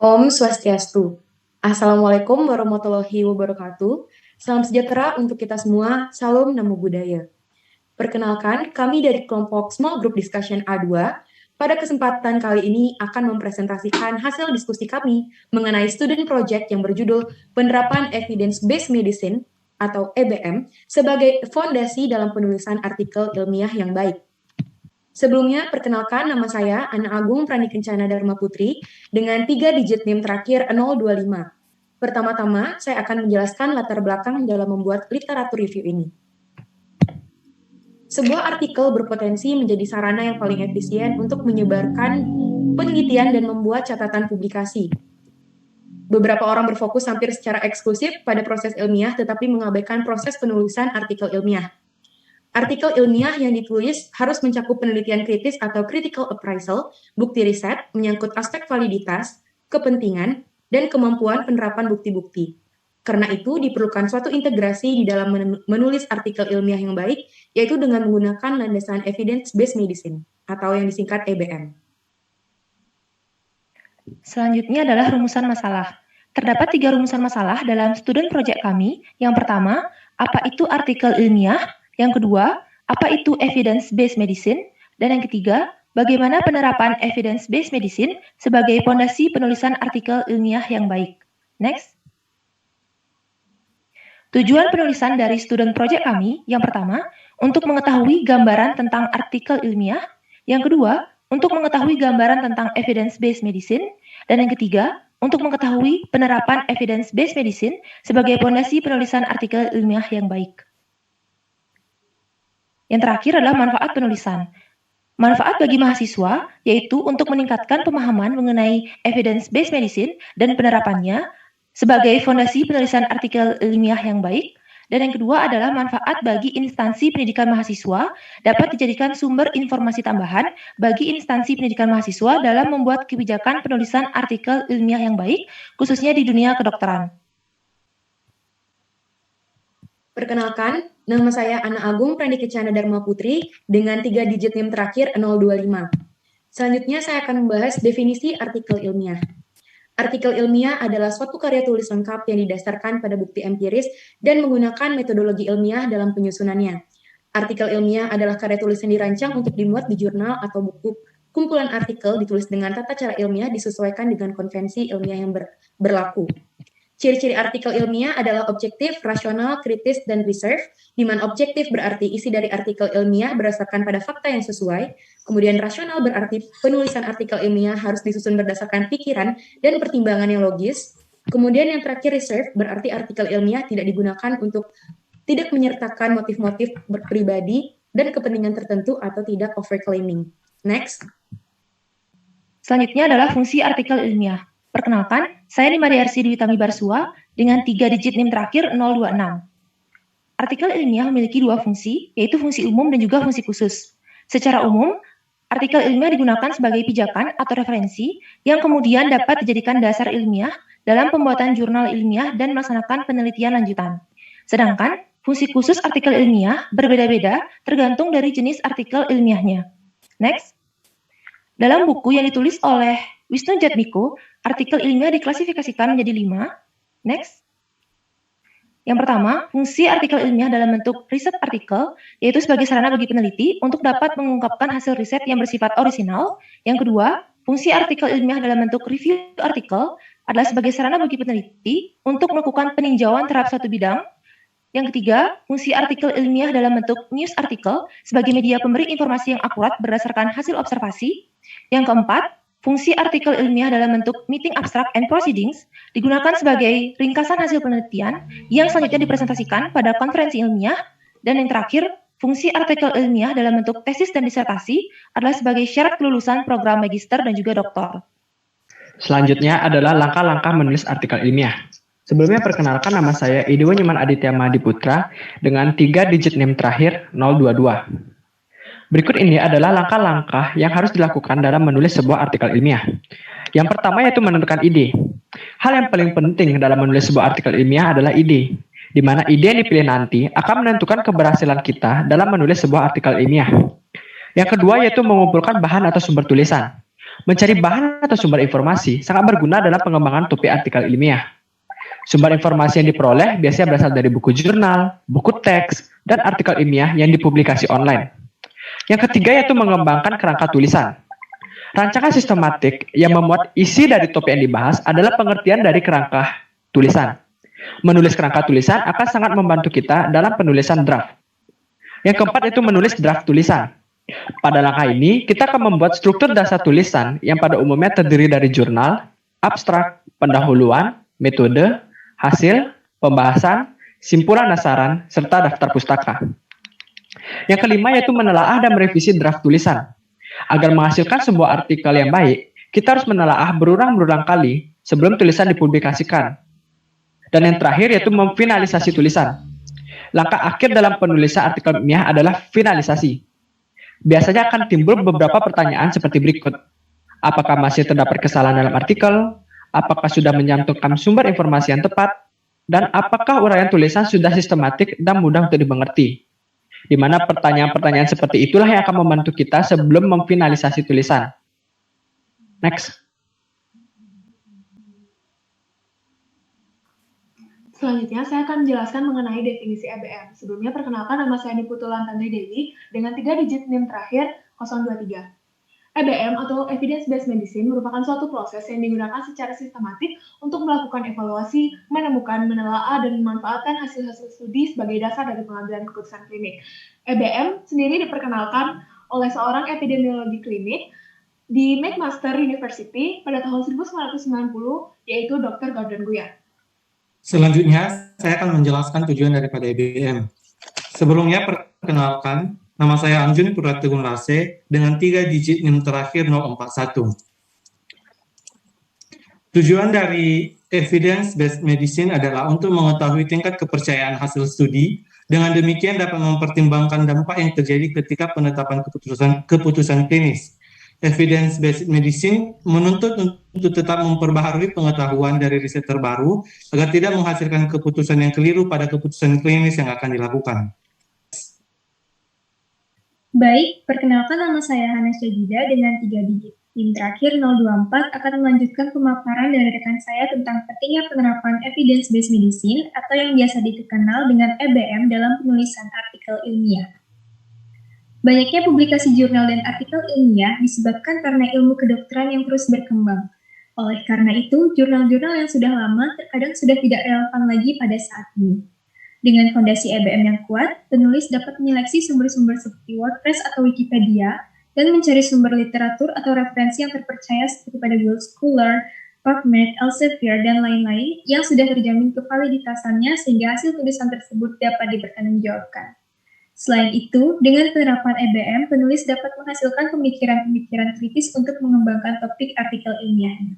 Om Swastiastu. Assalamualaikum warahmatullahi wabarakatuh. Salam sejahtera untuk kita semua. Salam Namo Buddhaya. Perkenalkan, kami dari kelompok Small Group Discussion A2 pada kesempatan kali ini akan mempresentasikan hasil diskusi kami mengenai student project yang berjudul Penerapan Evidence-Based Medicine atau EBM sebagai fondasi dalam penulisan artikel ilmiah yang baik. Sebelumnya, perkenalkan nama saya Ana Agung Prani Kencana Dharma Putri dengan 3 digit NIM terakhir 025. Pertama-tama, saya akan menjelaskan latar belakang dalam membuat literatur review ini. Sebuah artikel berpotensi menjadi sarana yang paling efisien untuk menyebarkan penelitian dan membuat catatan publikasi. Beberapa orang berfokus hampir secara eksklusif pada proses ilmiah tetapi mengabaikan proses penulisan artikel ilmiah. Artikel ilmiah yang ditulis harus mencakup penelitian kritis atau critical appraisal, bukti riset, menyangkut aspek validitas, kepentingan, dan kemampuan penerapan bukti-bukti. Karena itu, diperlukan suatu integrasi di dalam menulis artikel ilmiah yang baik, yaitu dengan menggunakan landasan evidence-based medicine, atau yang disingkat EBM. Selanjutnya adalah rumusan masalah. Terdapat 3 rumusan masalah dalam student project kami. Yang pertama, apa itu artikel ilmiah? Yang kedua, apa itu evidence-based medicine? Dan yang ketiga, bagaimana penerapan evidence-based medicine sebagai fondasi penulisan artikel ilmiah yang baik? Next. Tujuan penulisan dari student project kami, yang pertama, untuk mengetahui gambaran tentang artikel ilmiah. Yang kedua, untuk mengetahui gambaran tentang evidence-based medicine. Dan yang ketiga, untuk mengetahui penerapan evidence-based medicine sebagai fondasi penulisan artikel ilmiah yang baik. Yang terakhir adalah manfaat penulisan. Manfaat bagi mahasiswa yaitu untuk meningkatkan pemahaman mengenai evidence-based medicine dan penerapannya sebagai fondasi penulisan artikel ilmiah yang baik. Dan yang kedua adalah manfaat bagi instansi pendidikan mahasiswa dapat dijadikan sumber informasi tambahan bagi instansi pendidikan mahasiswa dalam membuat kebijakan penulisan artikel ilmiah yang baik, khususnya di dunia kedokteran. Perkenalkan, nama saya Ana Agung Prani Kencana Dharma Putri dengan 3 digit NIM terakhir 025. Selanjutnya saya akan membahas definisi artikel ilmiah. Artikel ilmiah adalah suatu karya tulis lengkap yang didasarkan pada bukti empiris dan menggunakan metodologi ilmiah dalam penyusunannya. Artikel ilmiah adalah karya tulis yang dirancang untuk dimuat di jurnal atau buku. Kumpulan artikel ditulis dengan tata cara ilmiah disesuaikan dengan konvensi ilmiah yang berlaku. Ciri-ciri artikel ilmiah adalah objektif, rasional, kritis, dan reserve, di mana objektif berarti isi dari artikel ilmiah berdasarkan pada fakta yang sesuai, kemudian rasional berarti penulisan artikel ilmiah harus disusun berdasarkan pikiran dan pertimbangan yang logis, kemudian yang terakhir reserve berarti artikel ilmiah tidak digunakan untuk tidak menyertakan motif-motif pribadi dan kepentingan tertentu atau tidak overclaiming. Next. Selanjutnya adalah fungsi artikel ilmiah. Perkenalkan, saya Nimari Arsi Dwi Tami Barsua dengan 3 digit NIM terakhir 026. Artikel ilmiah memiliki 2 fungsi, yaitu fungsi umum dan juga fungsi khusus. Secara umum, artikel ilmiah digunakan sebagai pijakan atau referensi yang kemudian dapat dijadikan dasar ilmiah dalam pembuatan jurnal ilmiah dan melaksanakan penelitian lanjutan. Sedangkan, fungsi khusus artikel ilmiah berbeda-beda tergantung dari jenis artikel ilmiahnya. Next. Dalam buku yang ditulis oleh Wisnu Jatmiko, artikel ilmiah diklasifikasikan menjadi 5. Next. Yang pertama, fungsi artikel ilmiah dalam bentuk riset artikel, yaitu sebagai sarana bagi peneliti untuk dapat mengungkapkan hasil riset yang bersifat orisinal. Yang kedua, fungsi artikel ilmiah dalam bentuk review artikel adalah sebagai sarana bagi peneliti untuk melakukan peninjauan terhadap suatu bidang. Yang ketiga, fungsi artikel ilmiah dalam bentuk news artikel sebagai media pemberi informasi yang akurat berdasarkan hasil observasi. Yang keempat, fungsi artikel ilmiah dalam bentuk meeting abstract and proceedings digunakan sebagai ringkasan hasil penelitian yang selanjutnya dipresentasikan pada konferensi ilmiah. Dan yang terakhir, fungsi artikel ilmiah dalam bentuk tesis dan disertasi adalah sebagai syarat kelulusan program magister dan juga doktor. Selanjutnya adalah langkah-langkah menulis artikel ilmiah. Sebelumnya perkenalkan nama saya Idiwo Nyoman Aditya Mahadiputra dengan 3 digit NIM terakhir 022. Berikut ini adalah langkah-langkah yang harus dilakukan dalam menulis sebuah artikel ilmiah. Yang pertama yaitu menentukan ide. Hal yang paling penting dalam menulis sebuah artikel ilmiah adalah ide, di mana ide yang dipilih nanti akan menentukan keberhasilan kita dalam menulis sebuah artikel ilmiah. Yang kedua yaitu mengumpulkan bahan atau sumber tulisan. Mencari bahan atau sumber informasi sangat berguna dalam pengembangan topik artikel ilmiah. Sumber informasi yang diperoleh biasanya berasal dari buku jurnal, buku teks, dan artikel ilmiah yang dipublikasi online. Yang ketiga yaitu mengembangkan kerangka tulisan. Rancangan sistematik yang memuat isi dari topik yang dibahas adalah pengertian dari kerangka tulisan. Menulis kerangka tulisan akan sangat membantu kita dalam penulisan draft. Yang keempat itu menulis draft tulisan. Pada langkah ini, kita akan membuat struktur dasar tulisan yang pada umumnya terdiri dari jurnal, abstrak, pendahuluan, metode, hasil, pembahasan, simpulan nasaran, serta daftar pustaka. Yang kelima yaitu menelaah dan merevisi draft tulisan. Agar menghasilkan sebuah artikel yang baik, kita harus menelaah berulang-ulang kali sebelum tulisan dipublikasikan. Dan yang terakhir yaitu memfinalisasi tulisan. Langkah akhir dalam penulisan artikel ilmiah adalah finalisasi. Biasanya akan timbul beberapa pertanyaan seperti berikut. Apakah masih terdapat kesalahan dalam artikel? Apakah sudah menyantumkan sumber informasi yang tepat? Dan apakah uraian tulisan sudah sistematik dan mudah untuk dimengerti? Di mana pertanyaan-pertanyaan seperti itulah yang akan membantu kita sebelum memfinalisasi tulisan. Next. Selanjutnya, saya akan menjelaskan mengenai definisi EBM. Sebelumnya, perkenalkan nama saya Niputulan Tandri Dewi dengan 3 digit NIM terakhir 023. EBM atau Evidence Based Medicine merupakan suatu proses yang digunakan secara sistematik untuk melakukan evaluasi, menemukan, menelaah, dan memanfaatkan hasil-hasil studi sebagai dasar dari pengambilan keputusan klinik. EBM sendiri diperkenalkan oleh seorang epidemiologi klinik di McMaster University pada tahun 1990, yaitu Dr. Gordon Guyatt. Selanjutnya, saya akan menjelaskan tujuan daripada EBM. Sebelumnya, perkenalkan, nama saya Anjun Purwategun Rase dengan 3 digit NIM terakhir 041. Tujuan dari Evidence-Based Medicine adalah untuk mengetahui tingkat kepercayaan hasil studi, dengan demikian dapat mempertimbangkan dampak yang terjadi ketika penetapan keputusan klinis. Evidence-based medicine menuntut untuk tetap memperbaharui pengetahuan dari riset terbaru agar tidak menghasilkan keputusan yang keliru pada keputusan klinis yang akan dilakukan. Baik, perkenalkan nama saya Hana Syajida dengan 3 digit NIM terakhir 024 akan melanjutkan pemaparan dari rekan saya tentang pentingnya penerapan evidence-based medicine atau yang biasa dikenal dengan EBM dalam penulisan artikel ilmiah. Banyaknya publikasi jurnal dan artikel ilmiah disebabkan karena ilmu kedokteran yang terus berkembang. Oleh karena itu, jurnal-jurnal yang sudah lama terkadang sudah tidak relevan lagi pada saat ini. Dengan fondasi EBM yang kuat, penulis dapat menyeleksi sumber-sumber seperti WordPress atau Wikipedia dan mencari sumber literatur atau referensi yang terpercaya seperti pada Google Scholar, PubMed, Elsevier, dan lain-lain yang sudah terjamin kevaliditasannya sehingga hasil tulisan tersebut dapat dipertanggungjawabkan. Selain itu, dengan penerapan EBM, penulis dapat menghasilkan pemikiran-pemikiran kritis untuk mengembangkan topik artikel ilmiahnya.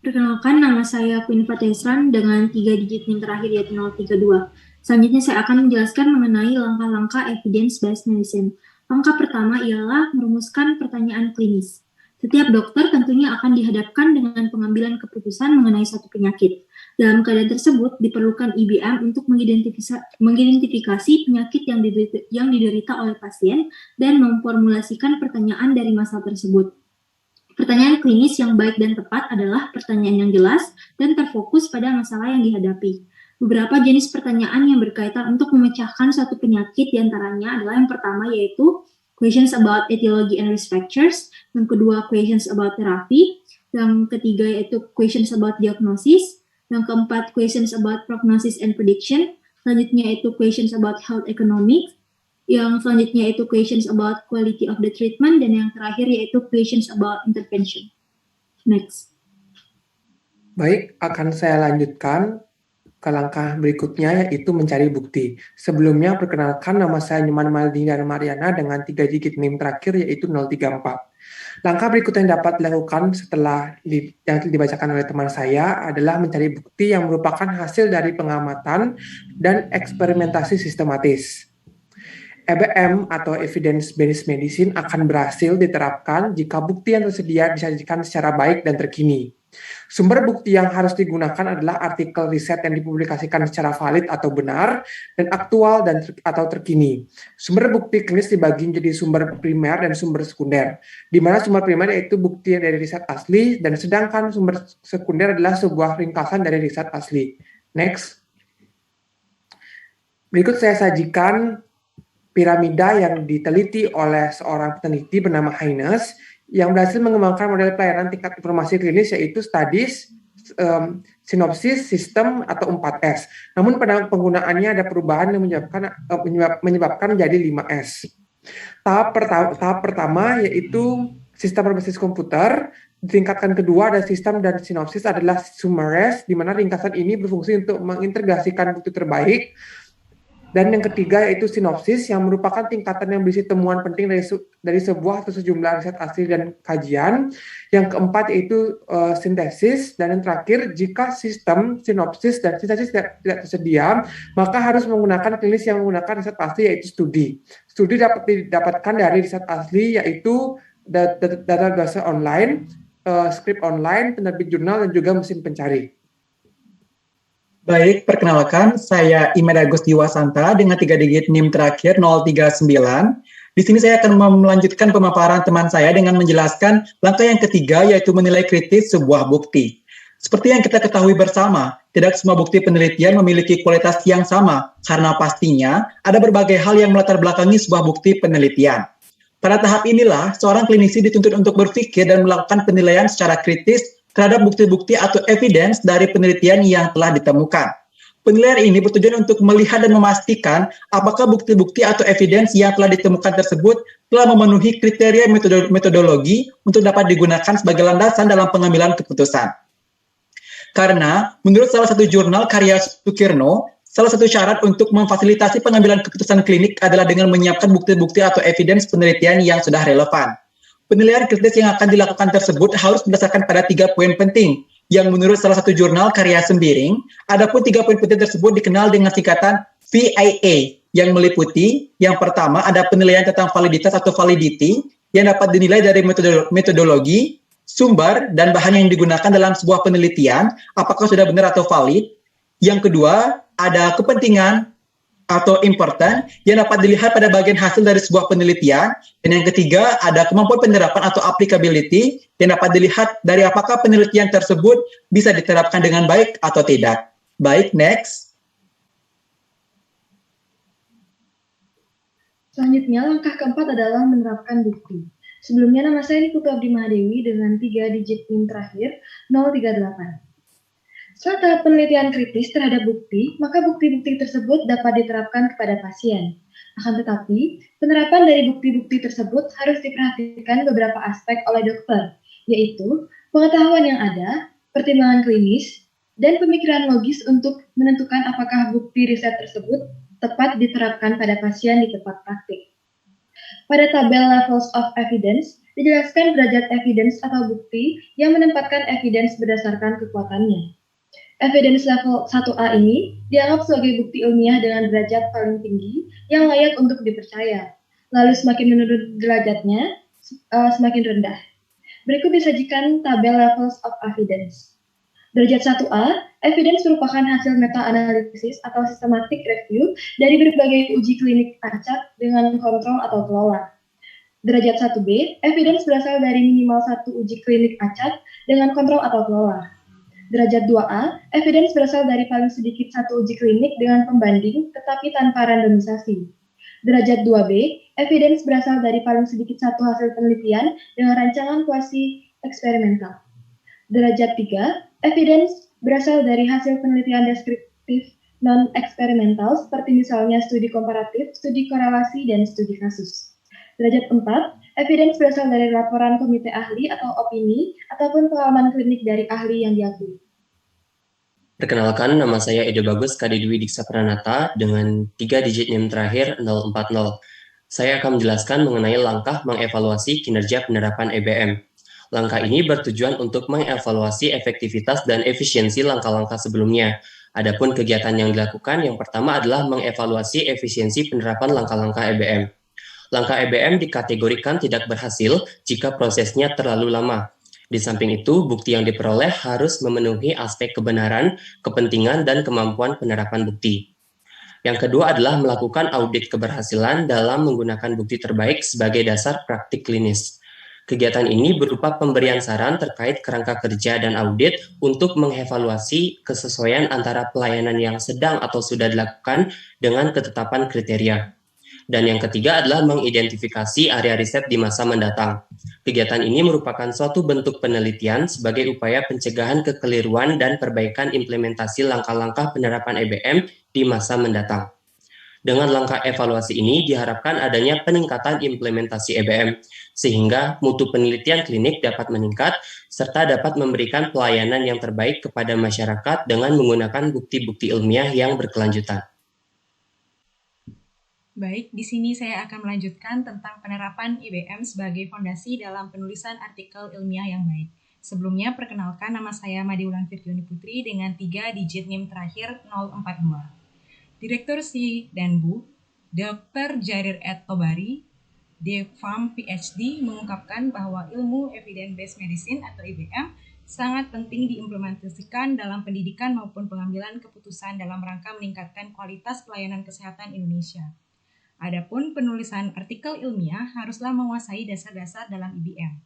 Perkenalkan, nama saya Queen Fatesran dengan 3 digit NIM terakhir yaitu 032. Selanjutnya saya akan menjelaskan mengenai langkah-langkah evidence-based medicine. Langkah pertama ialah merumuskan pertanyaan klinis. Setiap dokter tentunya akan dihadapkan dengan pengambilan keputusan mengenai satu penyakit. Dalam keadaan tersebut, diperlukan IBM untuk mengidentifikasi penyakit yang diderita oleh pasien dan memformulasikan pertanyaan dari masalah tersebut. Pertanyaan klinis yang baik dan tepat adalah pertanyaan yang jelas dan terfokus pada masalah yang dihadapi. Beberapa jenis pertanyaan yang berkaitan untuk memecahkan suatu penyakit diantaranya adalah yang pertama yaitu questions about etiology and risk factors, yang kedua questions about therapy, yang ketiga yaitu questions about diagnosis, yang keempat questions about prognosis and prediction, selanjutnya yaitu questions about health economics, yang selanjutnya yaitu questions about quality of the treatment, dan yang terakhir yaitu questions about intervention. Next. Baik, akan saya lanjutkan ke langkah berikutnya yaitu mencari bukti. Sebelumnya perkenalkan nama saya Nyoman Maldini dan Mariana dengan 3 digit NIM terakhir yaitu 034. Langkah berikutnya yang dapat dilakukan setelah yang dibacakan oleh teman saya adalah mencari bukti yang merupakan hasil dari pengamatan dan eksperimentasi sistematis. EBM atau Evidence-Based Medicine akan berhasil diterapkan jika bukti yang tersedia disajikan secara baik dan terkini. Sumber bukti yang harus digunakan adalah artikel riset yang dipublikasikan secara valid atau benar dan aktual atau terkini. Sumber bukti klinis dibagi menjadi sumber primer dan sumber sekunder, di mana sumber primer yaitu bukti dari riset asli dan sedangkan sumber sekunder adalah sebuah ringkasan dari riset asli. Next. Berikut saya sajikan piramida yang diteliti oleh seorang peneliti bernama Haynes yang berhasil mengembangkan model pelayanan tingkat informasi klinis yaitu studies, sinopsis, sistem atau 4S. Namun pada penggunaannya ada perubahan yang menyebabkan menjadi 5S. Tahap pertama yaitu sistem berbasis komputer. Tingkatan kedua ada sistem dan sinopsis adalah summaries, di mana ringkasan ini berfungsi untuk mengintegrasikan bukti terbaik. Dan yang ketiga yaitu sinopsis yang merupakan tingkatan yang berisi temuan penting dari sebuah atau sejumlah riset asli dan kajian. Yang keempat yaitu sintesis, dan yang terakhir jika sistem, sinopsis, dan sintesis tidak tersedia, maka harus menggunakan klinis yang menggunakan riset asli yaitu studi. Studi dapat didapatkan dari riset asli yaitu database online, skrip online, penerbit jurnal, dan juga mesin pencari. Baik, perkenalkan, saya Imelda Gustiwasanta dengan 3 digit NIM terakhir 039. Di sini saya akan melanjutkan pemaparan teman saya dengan menjelaskan langkah yang ketiga, yaitu menilai kritis sebuah bukti. Seperti yang kita ketahui bersama, tidak semua bukti penelitian memiliki kualitas yang sama, karena pastinya ada berbagai hal yang melatar belakangi sebuah bukti penelitian. Pada tahap inilah, seorang klinisi dituntut untuk berpikir dan melakukan penilaian secara kritis terhadap bukti-bukti atau evidence dari penelitian yang telah ditemukan. Penilaian ini bertujuan untuk melihat dan memastikan apakah bukti-bukti atau evidence yang telah ditemukan tersebut telah memenuhi kriteria metodologi untuk dapat digunakan sebagai landasan dalam pengambilan keputusan. Karena, menurut salah satu jurnal karya Sukirno, salah satu syarat untuk memfasilitasi pengambilan keputusan klinik adalah dengan menyiapkan bukti-bukti atau evidence penelitian yang sudah relevan. Penilaian kritis yang akan dilakukan tersebut harus berdasarkan pada 3 poin penting, yang menurut salah satu jurnal karya Sembiring, adapun 3 poin penting tersebut dikenal dengan singkatan VIA, yang meliputi, yang pertama ada penilaian tentang validitas atau validity, yang dapat dinilai dari metodologi, sumber, dan bahan yang digunakan dalam sebuah penelitian, apakah sudah benar atau valid. Yang kedua, ada kepentingan atau important yang dapat dilihat pada bagian hasil dari sebuah penelitian. Dan yang ketiga, ada kemampuan penerapan atau applicability yang dapat dilihat dari apakah penelitian tersebut bisa diterapkan dengan baik atau tidak. Baik, next. Selanjutnya, langkah keempat adalah menerapkan bukti. Sebelumnya, nama saya Niputu Abdi Mahadewi dengan 3 digit NIM terakhir 038. Setelah tahap penelitian kritis terhadap bukti, maka bukti-bukti tersebut dapat diterapkan kepada pasien. Akan tetapi, penerapan dari bukti-bukti tersebut harus diperhatikan beberapa aspek oleh dokter, yaitu pengetahuan yang ada, pertimbangan klinis, dan pemikiran logis untuk menentukan apakah bukti riset tersebut tepat diterapkan pada pasien di tempat praktik. Pada tabel Levels of Evidence, dijelaskan derajat evidence atau bukti yang menempatkan evidence berdasarkan kekuatannya. Evidence level 1A ini dianggap sebagai bukti ilmiah dengan derajat paling tinggi yang layak untuk dipercaya. Lalu semakin menurun derajatnya, semakin rendah. Berikut disajikan tabel Levels of Evidence. Derajat 1A, evidence merupakan hasil meta-analisis atau systematic review dari berbagai uji klinik acak dengan kontrol atau kelola. Derajat 1B, evidence berasal dari minimal 1 uji klinik acak dengan kontrol atau kelola. Derajat 2A, evidence berasal dari paling sedikit 1 uji klinik dengan pembanding tetapi tanpa randomisasi. Derajat 2B, evidence berasal dari paling sedikit 1 hasil penelitian dengan rancangan kuasi eksperimental. Derajat 3, evidence berasal dari hasil penelitian deskriptif non-eksperimental seperti misalnya studi komparatif, studi korelasi, dan studi kasus. Derajat 4, evidence berasal dari laporan komite ahli atau opini, ataupun pengalaman klinik dari ahli yang diakui. Perkenalkan, nama saya Edo Bagus Kadi Dwi Diksa Pranata dengan 3 digit NIM terakhir 040. Saya akan menjelaskan mengenai langkah mengevaluasi kinerja penerapan EBM. Langkah ini bertujuan untuk mengevaluasi efektivitas dan efisiensi langkah-langkah sebelumnya. Adapun kegiatan yang dilakukan, yang pertama adalah mengevaluasi efisiensi penerapan langkah-langkah EBM. Langkah EBM dikategorikan tidak berhasil jika prosesnya terlalu lama. Di samping itu, bukti yang diperoleh harus memenuhi aspek kebenaran, kepentingan, dan kemampuan penerapan bukti. Yang kedua adalah melakukan audit keberhasilan dalam menggunakan bukti terbaik sebagai dasar praktik klinis. Kegiatan ini berupa pemberian saran terkait kerangka kerja dan audit untuk mengevaluasi kesesuaian antara pelayanan yang sedang atau sudah dilakukan dengan ketetapan kriteria. Dan yang ketiga adalah mengidentifikasi area riset di masa mendatang. Kegiatan ini merupakan suatu bentuk penelitian sebagai upaya pencegahan kekeliruan dan perbaikan implementasi langkah-langkah penerapan EBM di masa mendatang. Dengan langkah evaluasi ini diharapkan adanya peningkatan implementasi EBM, sehingga mutu penelitian klinik dapat meningkat, serta dapat memberikan pelayanan yang terbaik kepada masyarakat dengan menggunakan bukti-bukti ilmiah yang berkelanjutan. Baik, di sini saya akan melanjutkan tentang penerapan IBM sebagai fondasi dalam penulisan artikel ilmiah yang baik. Sebelumnya, perkenalkan nama saya Madiulan Firtiuni Putri dengan 3 digit NIM terakhir 042. Direktur Si dan Bu, Dr. Jarir Ed Tobari, DPharm PhD, mengungkapkan bahwa ilmu Evidence-Based Medicine atau IBM sangat penting diimplementasikan dalam pendidikan maupun pengambilan keputusan dalam rangka meningkatkan kualitas pelayanan kesehatan Indonesia. Adapun penulisan artikel ilmiah haruslah menguasai dasar-dasar dalam IBM.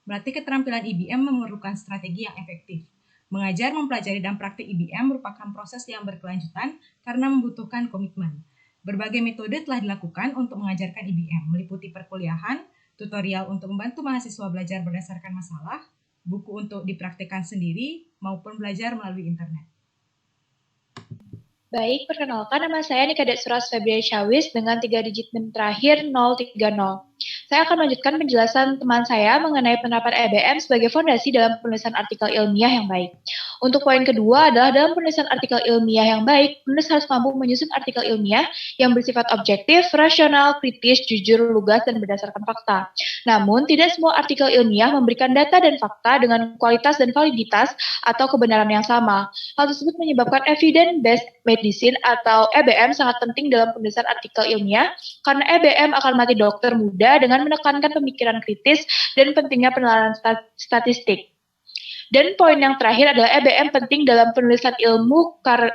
Melatih keterampilan IBM memerlukan strategi yang efektif. Mengajar, mempelajari, dan praktik IBM merupakan proses yang berkelanjutan karena membutuhkan komitmen. Berbagai metode telah dilakukan untuk mengajarkan IBM, meliputi perkuliahan, tutorial untuk membantu mahasiswa belajar berdasarkan masalah, buku untuk dipraktikkan sendiri, maupun belajar melalui internet. Baik, perkenalkan nama saya Nikadet Suras Febrian Syawis dengan 3 digit NIM terakhir 030. Saya akan melanjutkan penjelasan teman saya mengenai penerapan EBM sebagai fondasi dalam penulisan artikel ilmiah yang baik. Untuk poin kedua adalah dalam penulisan artikel ilmiah yang baik, penulis harus mampu menyusun artikel ilmiah yang bersifat objektif, rasional, kritis, jujur, lugas, dan berdasarkan fakta. Namun, tidak semua artikel ilmiah memberikan data dan fakta dengan kualitas dan validitas atau kebenaran yang sama. Hal tersebut menyebabkan evidence-based medicine atau EBM sangat penting dalam penulisan artikel ilmiah karena EBM akan melatih dokter muda dengan menekankan pemikiran kritis dan pentingnya penelitian statistik. Dan poin yang terakhir adalah EBM penting dalam penulisan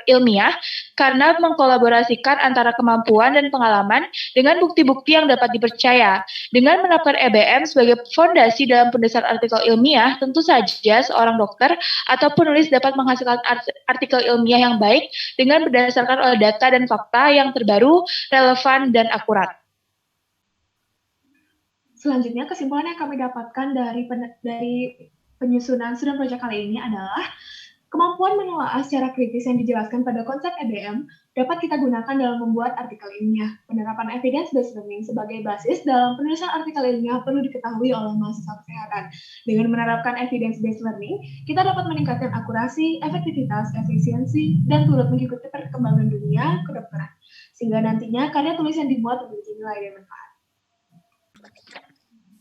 ilmiah karena mengkolaborasikan antara kemampuan dan pengalaman dengan bukti-bukti yang dapat dipercaya. Dengan menerapkan EBM sebagai fondasi dalam penulisan artikel ilmiah, tentu saja seorang dokter atau penulis dapat menghasilkan artikel ilmiah yang baik dengan berdasarkan oleh data dan fakta yang terbaru, relevan, dan akurat. Selanjutnya, kesimpulan yang kami dapatkan dari penyusunan student project kali ini adalah kemampuan menelaah secara kritis yang dijelaskan pada konsep EBM dapat kita gunakan dalam membuat artikel ilmiah. Penerapan evidence-based learning sebagai basis dalam penulisan artikel ilmiah perlu diketahui oleh mahasiswa kesehatan. Dengan menerapkan evidence-based learning, kita dapat meningkatkan akurasi, efektivitas, efisiensi, dan turut mengikuti perkembangan dunia kedokteran, sehingga nantinya karya tulis yang dibuat memiliki nilai dan manfaat.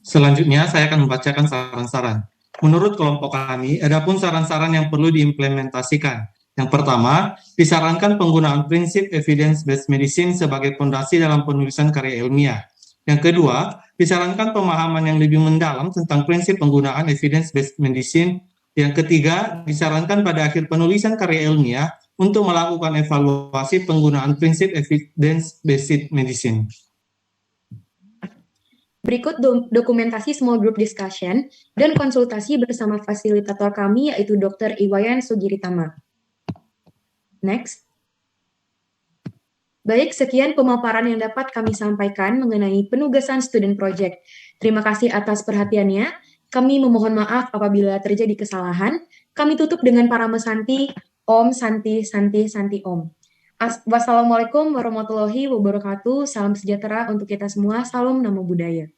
Selanjutnya, saya akan membacakan saran-saran. Menurut kelompok kami, adapun saran-saran yang perlu diimplementasikan. Yang pertama, disarankan penggunaan prinsip evidence-based medicine sebagai fondasi dalam penulisan karya ilmiah. Yang kedua, disarankan pemahaman yang lebih mendalam tentang prinsip penggunaan evidence-based medicine. Yang ketiga, disarankan pada akhir penulisan karya ilmiah untuk melakukan evaluasi penggunaan prinsip evidence-based medicine. Berikut dokumentasi small group discussion dan konsultasi bersama fasilitator kami yaitu Dr. Iwayan Sugiritama. Next. Baik, sekian pemaparan yang dapat kami sampaikan mengenai penugasan student project. Terima kasih atas perhatiannya. Kami memohon maaf apabila terjadi kesalahan. Kami tutup dengan Paramesanti, Om Santi Santi Santi Om. Wassalamualaikum warahmatullahi wabarakatuh. Salam sejahtera untuk kita semua. Salam Namo Buddhaya.